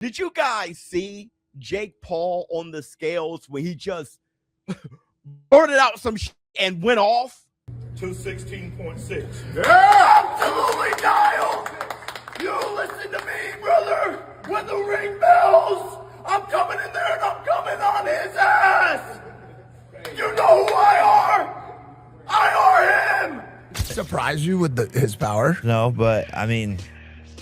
Did you guys see Jake Paul on the scales when he just blurted out some shit and went off? 216.6. Yeah, absolutely, Niall. You listen to me, brother. When the ring bells, I'm coming in there and I'm coming on his ass. You know who I are? I are him. Surprise you with his power? No, but I mean,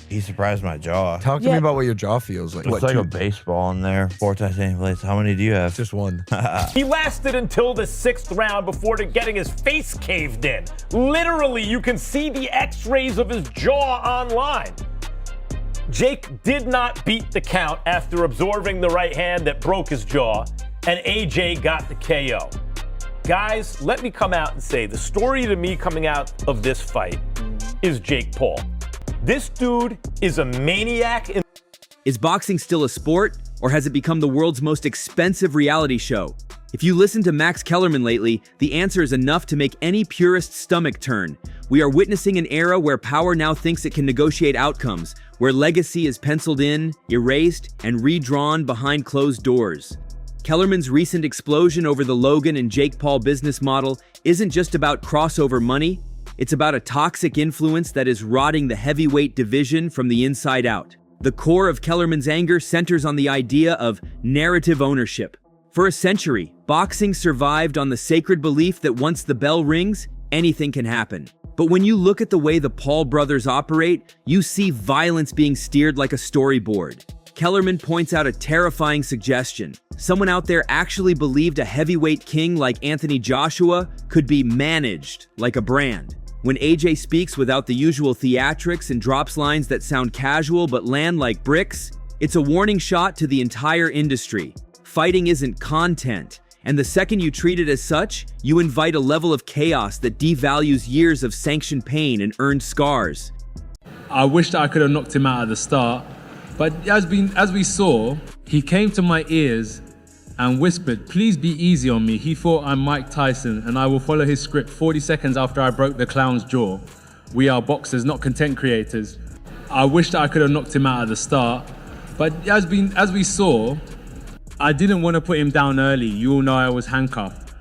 he surprised my jaw. Talk to me about what your jaw feels like. It's like a baseball in there. 4 titanium plates. How many do you have? Just one. He lasted until the 6th round before getting his face caved in. Literally, you can see the x-rays of his jaw online. Jake did not beat the count after absorbing the right hand that broke his jaw, and AJ got the KO. Guys, let me come out and say the story to me coming out of this fight is Jake Paul. This dude is a maniac. Is boxing still a sport, or has it become the world's most expensive reality show? If you listen to Max Kellerman lately, the answer is enough to make any purist's stomach turn. We are witnessing an era where power now thinks it can negotiate outcomes, where legacy is penciled in, erased, and redrawn behind closed doors. Kellerman's recent explosion over the Logan and Jake Paul business model isn't just about crossover money, it's about a toxic influence that is rotting the heavyweight division from the inside out. The core of Kellerman's anger centers on the idea of narrative ownership. For a century, boxing survived on the sacred belief that once the bell rings, anything can happen. But when you look at the way the Paul brothers operate, you see violence being steered like a storyboard. Kellerman points out a terrifying suggestion. Someone out there actually believed a heavyweight king like Anthony Joshua could be managed like a brand. When AJ speaks without the usual theatrics and drops lines that sound casual but land like bricks, it's a warning shot to the entire industry. Fighting isn't content, and the second you treat it as such, you invite a level of chaos that devalues years of sanctioned pain and earned scars. I wish that I could have knocked him out at the start, but as we saw, he came to my ears and whispered, "Please be easy on me." He thought I'm Mike Tyson, and I will follow his script 40 seconds after I broke the clown's jaw. We are boxers, not content creators. I wish that I could have knocked him out at the start, but as we saw, I didn't want to put him down early. You all know I was handcuffed.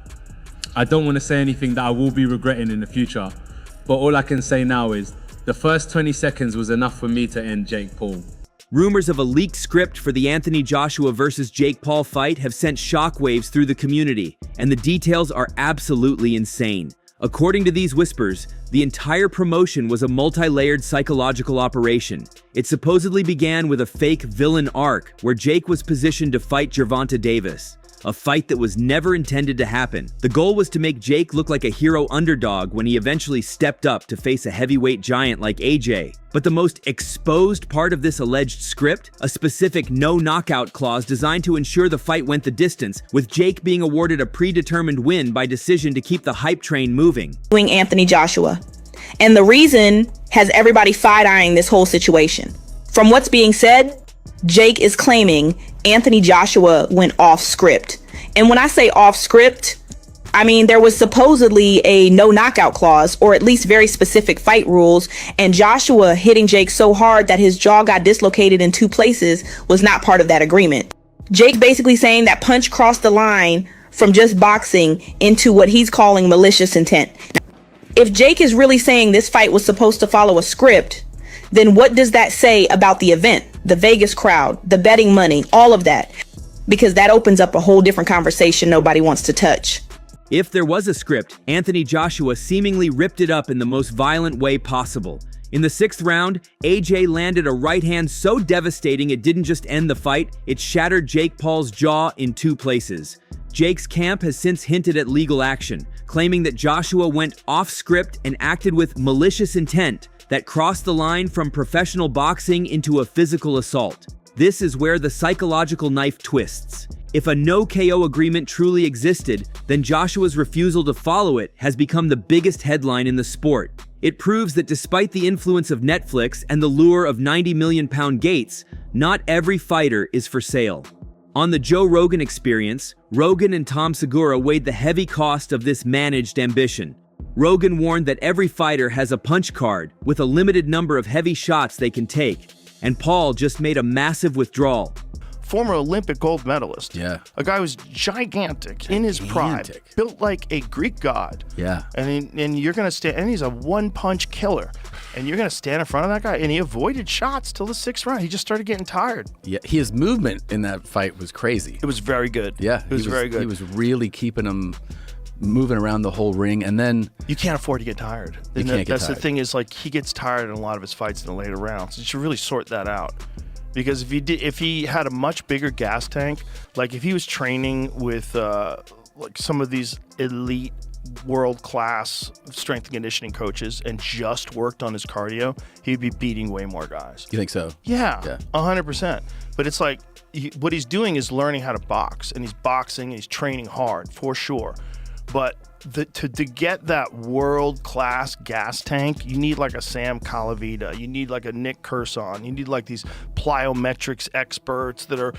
I don't want to say anything that I will be regretting in the future, but all I can say now is the first 20 seconds was enough for me to end Jake Paul. Rumors of a leaked script for the Anthony Joshua versus Jake Paul fight have sent shockwaves through the community, and the details are absolutely insane. According to these whispers, the entire promotion was a multi-layered psychological operation. It supposedly began with a fake villain arc where Jake was positioned to fight Gervonta Davis, a fight that was never intended to happen. The goal was to make Jake look like a hero underdog when he eventually stepped up to face a heavyweight giant like AJ. But the most exposed part of this alleged script, a specific no knockout clause designed to ensure the fight went the distance, with Jake being awarded a predetermined win by decision to keep the hype train moving. Anthony Joshua. And the reason has everybody side-eyeing this whole situation. From what's being said, Jake is claiming Anthony Joshua went off script. And when I say off script, I mean there was supposedly a no knockout clause, or at least very specific fight rules, and Joshua hitting Jake so hard that his jaw got dislocated in 2 places was not part of that agreement. Jake basically saying that punch crossed the line from just boxing into what he's calling malicious intent. If Jake is really saying this fight was supposed to follow a script, then what does that say about the event, the Vegas crowd, the betting money, all of that? Because that opens up a whole different conversation nobody wants to touch. If there was a script, Anthony Joshua seemingly ripped it up in the most violent way possible. In the 6th round, AJ landed a right hand so devastating it didn't just end the fight, it shattered Jake Paul's jaw in 2 places. Jake's camp has since hinted at legal action, claiming that Joshua went off script and acted with malicious intent that crossed the line from professional boxing into a physical assault. This is where the psychological knife twists. If a no KO agreement truly existed, then Joshua's refusal to follow it has become the biggest headline in the sport. It proves that despite the influence of Netflix and the lure of 90 million pound gates, not every fighter is for sale. On the Joe Rogan Experience, Rogan and Tom Segura weighed the heavy cost of this managed ambition. Rogan warned that every fighter has a punch card with a limited number of heavy shots they can take. and Paul just made a massive withdrawal. Former Olympic gold medalist. Yeah. A guy who's gigantic in his prime, built like a Greek god. Yeah. And you're gonna stand, and he's a one-punch killer, and you're gonna stand in front of that guy, and he avoided shots till the 6th round. He just started getting tired. Yeah, his movement in that fight was crazy. It was very good. Yeah, it was very good. He was really keeping him moving around the whole ring, and then you can't afford to get tired. That's the thing is, like, he gets tired in a lot of his fights in the later rounds. You should really sort that out. Because if he had a much bigger gas tank, like if he was training with like some of these elite world-class strength and conditioning coaches and just worked on his cardio, he'd be beating way more guys. You think so? Yeah, 100%. But it's like what he's doing is learning how to box, and he's boxing and he's training hard for sure. But to get that world-class gas tank, you need like a Sam Calavita, you need like a Nick Curson, you need like these plyometrics experts that are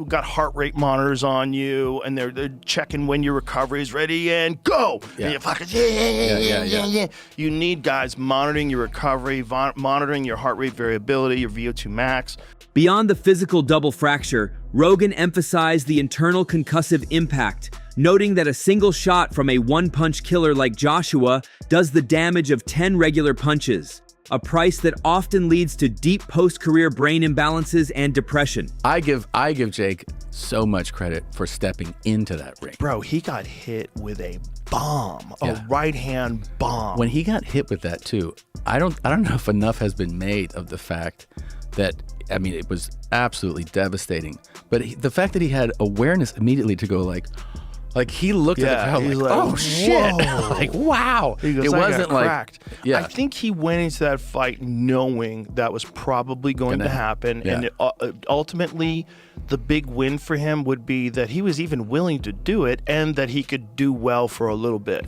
got heart rate monitors on you, and they're checking when your recovery is ready and go. Yeah. And you're fucking yeah. You need guys monitoring your recovery, monitoring your heart rate variability, your VO2 max. Beyond the physical double fracture, Rogan emphasized the internal concussive impact, noting that a single shot from a one-punch killer like Joshua does the damage of 10 regular punches, a price that often leads to deep post-career brain imbalances and depression. I give Jake so much credit for stepping into that ring. Bro, he got hit with a bomb, a right-hand bomb. When he got hit with that too, I don't know if enough has been made of the fact that, I mean, it was absolutely devastating. But the fact that he had awareness immediately to go like he looked at the crowd like, oh shit, like wow. He goes, it wasn't like cracked. I think he went into that fight knowing that was probably going to happen, and ultimately, the big win for him would be that he was even willing to do it, and that he could do well for a little bit.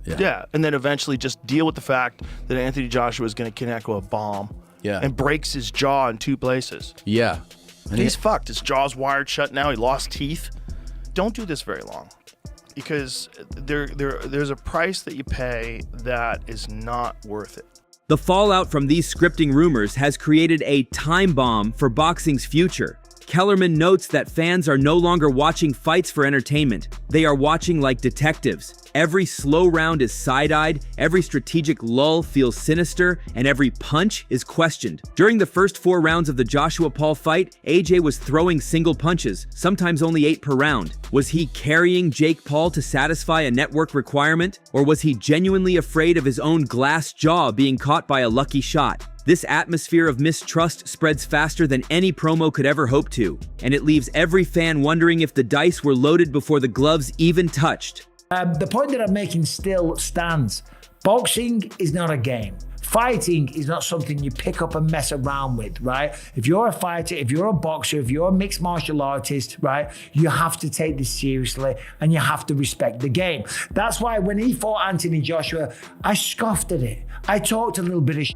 Yeah, and then eventually just deal with the fact that Anthony Joshua is going to connect with a bomb. Yeah. And breaks his jaw in 2 places. Yeah. And he's fucked. His jaw's wired shut now. He lost teeth. Don't do this very long, because there's a price that you pay that is not worth it. The fallout from these scripting rumors has created a time bomb for boxing's future. Kellerman notes that fans are no longer watching fights for entertainment. They are watching like detectives. Every slow round is side-eyed, every strategic lull feels sinister, and every punch is questioned. During the first 4 rounds of the Joshua Paul fight, AJ was throwing single punches, sometimes only 8 per round. Was he carrying Jake Paul to satisfy a network requirement? Or was he genuinely afraid of his own glass jaw being caught by a lucky shot? This atmosphere of mistrust spreads faster than any promo could ever hope to, and it leaves every fan wondering if the dice were loaded before the gloves even touched. The point that I'm making still stands. Boxing is not a game. Fighting is not something you pick up and mess around with, right? If you're a fighter, if you're a boxer, if you're a mixed martial artist, right, you have to take this seriously and you have to respect the game. That's why when he fought Anthony Joshua, I scoffed at it. I talked a little bit of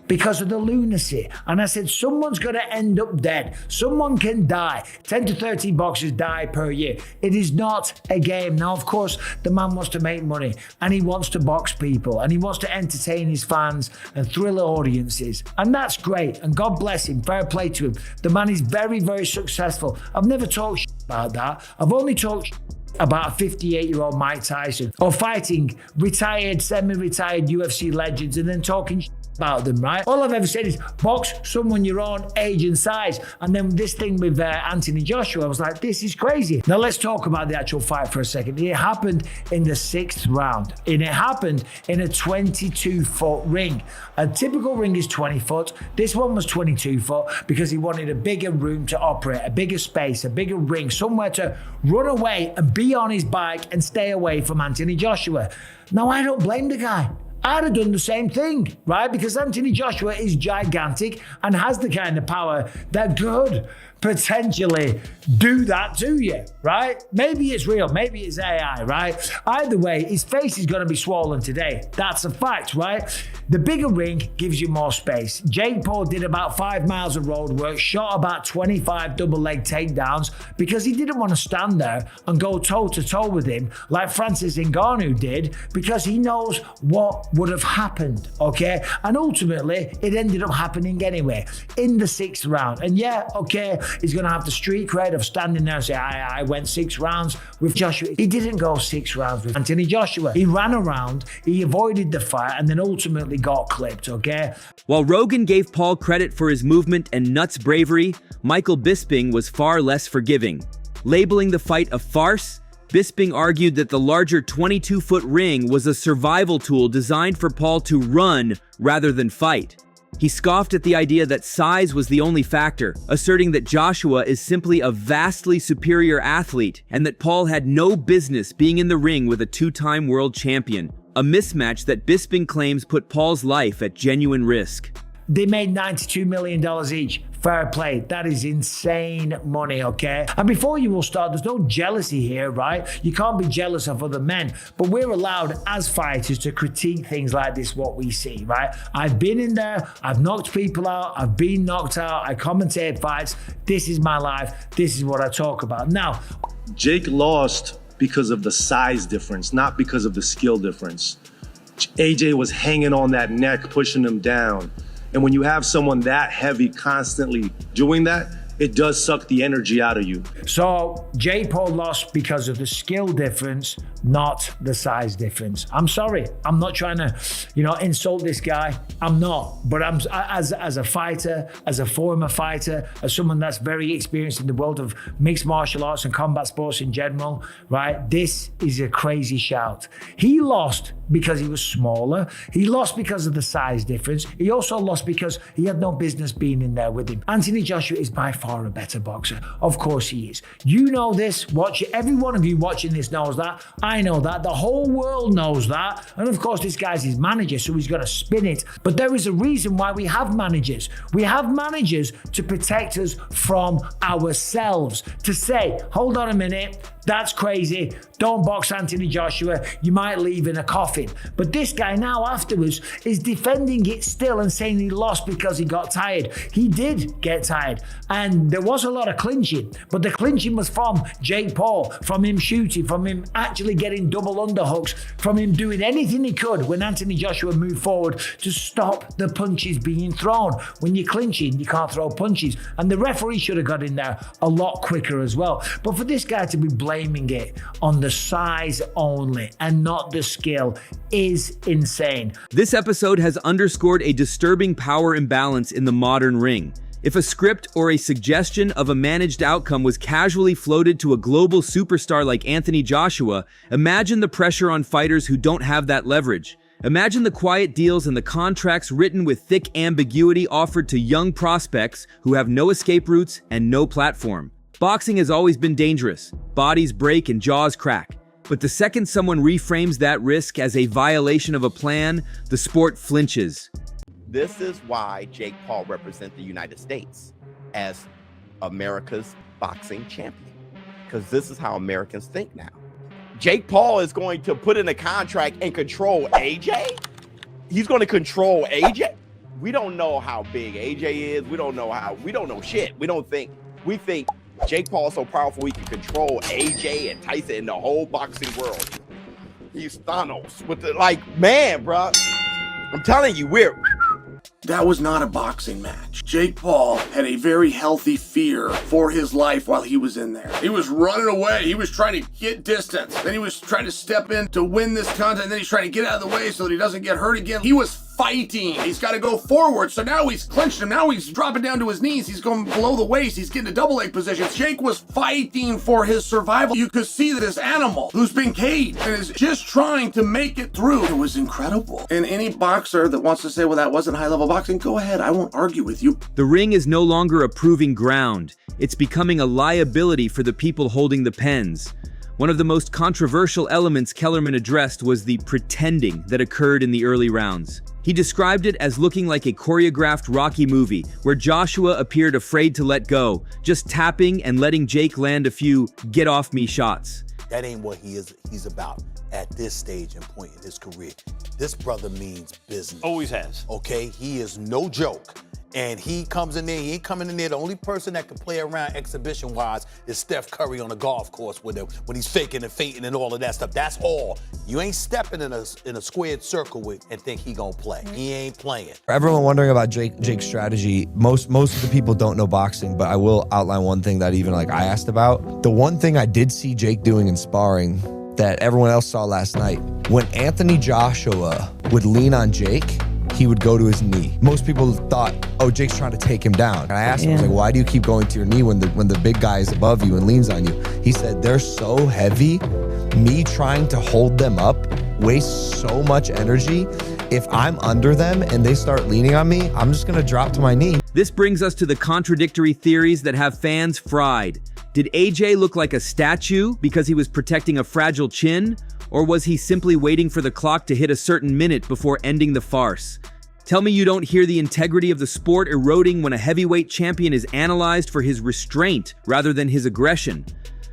because of the lunacy. And I said, someone's going to end up dead. Someone can die. 10 to 13 boxers die per year. It is not a game. Now, of course, the man wants to make money and he wants to box people and he wants to entertain his fans and thrill audiences. And that's great. And God bless him. Fair play to him. The man is very, very successful. I've never talked about that. I've only talked about a 58-year-old Mike Tyson or fighting retired, semi-retired UFC legends and then talking about them, right? All I've ever said is box someone your own age and size. And then this thing with Anthony Joshua, I was like, this is crazy. Now let's talk about the actual fight for a second. It happened in the 6th round, and it happened in a 22-foot ring. A typical ring is 20 foot. This one was 22 foot because he wanted a bigger room to operate, a bigger space, a bigger ring, somewhere to run away and be on his bike and stay away from Anthony Joshua. Now, I don't blame the guy. I'd have done the same thing, right? Because Anthony Joshua is gigantic and has the kind of power that good potentially do that to you, right? Maybe it's real, maybe it's AI, right? Either way, his face is going to be swollen today. That's a fact, right? The bigger ring gives you more space. Jake Paul did about 5 miles of road work, shot about 25 double leg takedowns because he didn't want to stand there and go toe to toe with him like Francis Ngannou did, because he knows what would have happened, okay? And ultimately, it ended up happening anyway in the 6th round. And yeah, okay, he's going to have the street cred of standing there and say, I went 6 rounds with Joshua. He didn't go 6 rounds with Anthony Joshua. He ran around, he avoided the fight, and then ultimately got clipped, okay? While Rogan gave Paul credit for his movement and nuts bravery, Michael Bisping was far less forgiving. Labeling the fight a farce, Bisping argued that the larger 22-foot ring was a survival tool designed for Paul to run rather than fight. He scoffed at the idea that size was the only factor, asserting that Joshua is simply a vastly superior athlete and that Paul had no business being in the ring with a 2-time world champion, a mismatch that Bisping claims put Paul's life at genuine risk. They made $92 million each. Fair play. That is insane money, okay? And before you will start, there's no jealousy here, right? You can't be jealous of other men, but we're allowed as fighters to critique things like this, what we see, right? I've been in there, I've knocked people out, I've been knocked out, I commentate fights. This is my life. This is what I talk about. Now, Jake lost because of the size difference, not because of the skill difference. AJ was hanging on that neck, pushing him down. And when you have someone that heavy constantly doing that, it does suck the energy out of you. So Jake Paul lost because of the skill difference, not the size difference. I'm sorry. I'm not trying to, insult this guy. I'm not. But I'm as a fighter, as a former fighter, as someone that's very experienced in the world of mixed martial arts and combat sports in general, right? This is a crazy shout. He lost because he was smaller. He lost because of the size difference. He also lost because he had no business being in there with him. Anthony Joshua is by far a better boxer. Of course he is. You know this. Every one of you watching this knows that. I know that. The whole world knows that. And of course, this guy's his manager, so he's going to spin it. But there is a reason why we have managers. We have managers to protect us from ourselves. To say, hold on a minute, that's crazy. Don't box Anthony Joshua. You might leave in a coffin. But this guy now afterwards is defending it still and saying he lost because he got tired. He did get tired. And there was a lot of clinching. But the clinching was from Jake Paul, from him shooting, from him actually getting double underhooks, from him doing anything he could when Anthony Joshua moved forward to stop the punches being thrown. When you're clinching, you can't throw punches. And the referee should have got in there a lot quicker as well. But for this guy to be blaming it on the size only and not the skill is insane. This episode has underscored a disturbing power imbalance in the modern ring. If a script or a suggestion of a managed outcome was casually floated to a global superstar like Anthony Joshua, imagine the pressure on fighters who don't have that leverage. Imagine the quiet deals and the contracts written with thick ambiguity offered to young prospects who have no escape routes and no platform. Boxing has always been dangerous. Bodies break and jaws crack. But the second someone reframes that risk as a violation of a plan, the sport flinches. This is why Jake Paul represents the United States as America's boxing champion, because this is how Americans think now. Jake Paul is going to put in a contract and control AJ? He's going to control AJ? We don't know how big AJ is. We don't know shit. We think Jake Paul is so powerful he can control AJ and Tyson in the whole boxing world. He's Thanos with man, bro. I'm telling you, That was not a boxing match. Jake Paul had a very healthy fear for his life while he was in there. He was running away. He was trying to get distance. Then he was trying to step in to win this contest. And then he's trying to get out of the way so that he doesn't get hurt again. He was fighting. He's got to go forward. So now he's clinched him. Now he's dropping down to his knees. He's going below the waist. He's getting a double leg position. Jake was fighting for his survival. You could see that this animal who's been caged and is just trying to make it through. It was incredible. And any boxer that wants to say, well, that wasn't high level boxing, go ahead. I won't argue with you. The ring is no longer a proving ground. It's becoming a liability for the people holding the pens. One of the most controversial elements Kellerman addressed was the pretending that occurred in the early rounds. He described it as looking like a choreographed Rocky movie, where Joshua appeared afraid to let go, just tapping and letting Jake land a few get-off-me shots. That ain't what he's about at this stage and point in his career. This brother means business. Always has. Okay, he is no joke. And he comes in there, he ain't coming in there. The only person that can play around exhibition-wise is Steph Curry on the golf course with him when he's faking and feinting and all of that stuff. That's all. You ain't stepping in a squared circle with and think he gonna play. He ain't playing. For everyone wondering about Jake's strategy, most of the people don't know boxing, but I will outline one thing that even I asked about. The one thing I did see Jake doing in sparring that everyone else saw last night, when Anthony Joshua would lean on Jake, he would go to his knee. Most people thought, oh, Jake's trying to take him down. And I asked him, I was like, why do you keep going to your knee when the big guy is above you and leans on you? He said, they're so heavy, me trying to hold them up wastes so much energy. If I'm under them and they start leaning on me, I'm just gonna drop to my knee. This brings us to the contradictory theories that have fans fried. Did AJ look like a statue because he was protecting a fragile chin? Or was he simply waiting for the clock to hit a certain minute before ending the farce? Tell me you don't hear the integrity of the sport eroding when a heavyweight champion is analyzed for his restraint rather than his aggression.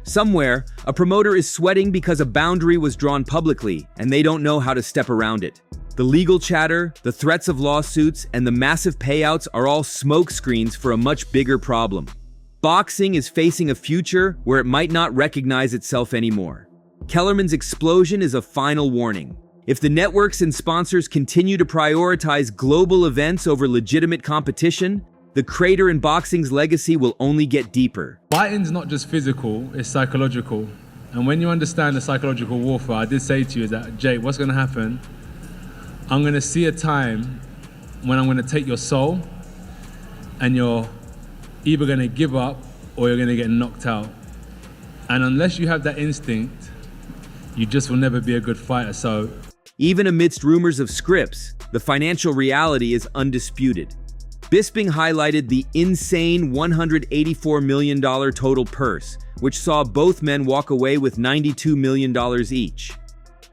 Somewhere, a promoter is sweating because a boundary was drawn publicly, and they don't know how to step around it. The legal chatter, the threats of lawsuits, and the massive payouts are all smokescreens for a much bigger problem. Boxing is facing a future where it might not recognize itself anymore. Kellerman's explosion is a final warning. If the networks and sponsors continue to prioritize global events over legitimate competition, the crater in boxing's legacy will only get deeper. Fighting's not just physical, it's psychological. And when you understand the psychological warfare, I did say to you that, Jake, what's gonna happen? I'm gonna see a time when I'm gonna take your soul and you're either gonna give up or you're gonna get knocked out. And unless you have that instinct, you just will never be a good fighter. So, even amidst rumors of scripts, the financial reality is undisputed. Bisping highlighted the insane $184 million total purse, which saw both men walk away with $92 million each.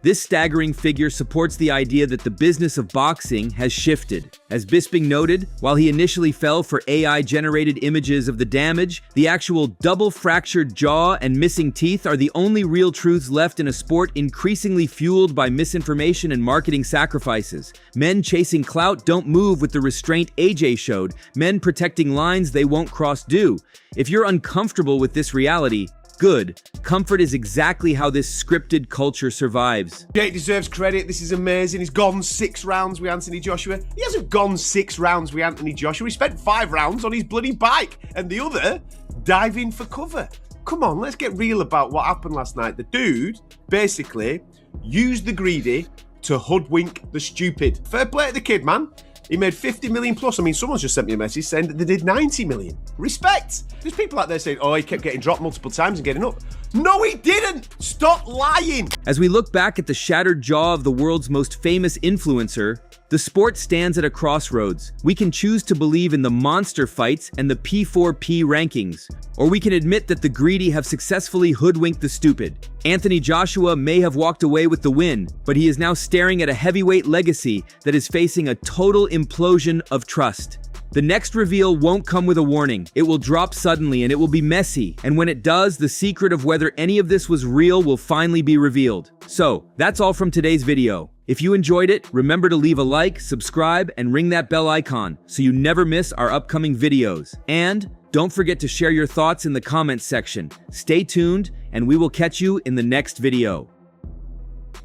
This staggering figure supports the idea that the business of boxing has shifted. As Bisping noted, while he initially fell for AI-generated images of the damage, the actual double-fractured jaw and missing teeth are the only real truths left in a sport increasingly fueled by misinformation and marketing sacrifices. Men chasing clout don't move with the restraint AJ showed. Men protecting lines they won't cross do. If you're uncomfortable with this reality, good. Comfort is exactly how this scripted culture survives. Jake deserves credit. This is amazing. He's gone 6 rounds with Anthony Joshua. He hasn't gone 6 rounds with Anthony Joshua. He spent 5 rounds on his bloody bike and the other diving for cover. Come on, let's get real about what happened last night. The dude basically used the greedy to hoodwink the stupid. Fair play to the kid, man. He made 50 million plus. I mean, someone's just sent me a message saying that they did 90 million. Respect. There's people out there saying, oh, he kept getting dropped multiple times and getting up. No, he didn't. Stop lying. As we look back at the shattered jaw of the world's most famous influencer, the sport stands at a crossroads. We can choose to believe in the monster fights and the P4P rankings, or we can admit that the greedy have successfully hoodwinked the stupid. Anthony Joshua may have walked away with the win, but he is now staring at a heavyweight legacy that is facing a total implosion of trust. The next reveal won't come with a warning. It will drop suddenly and it will be messy. And when it does, the secret of whether any of this was real will finally be revealed. So, that's all from today's video. If you enjoyed it, remember to leave a like, subscribe, and ring that bell icon so you never miss our upcoming videos. And don't forget to share your thoughts in the comments section. Stay tuned, and we will catch you in the next video.